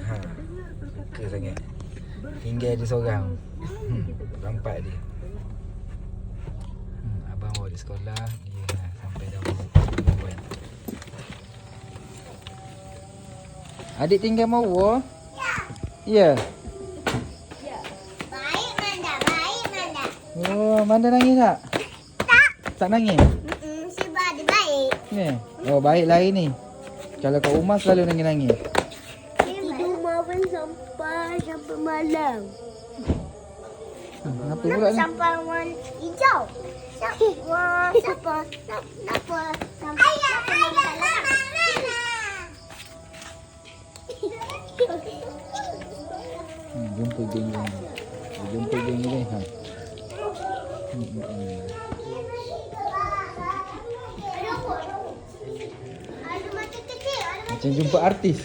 Ha. Suka sangat. Tinggal dia seorang. Rampat dia. Abang bawa dia sekolah. Dia sampai dah buat. Adik tinggal Mawa? Ya. Ya. Baik Manda, baik Manda. Oh, Manda nangis tak? Tak. Tak nangis? Sebab dia baik. Ni. Oh, baik lain ni. Kalau kat rumah selalu nangis-nangis. Tidur malam sampai malam. Kenapa pula ni? Sampai warna hijau. Siapa? Ayah, mama. Jumpa geng ni. Jumpa geng ni. Ha. Ada mata kecil. Macam jumpa artis.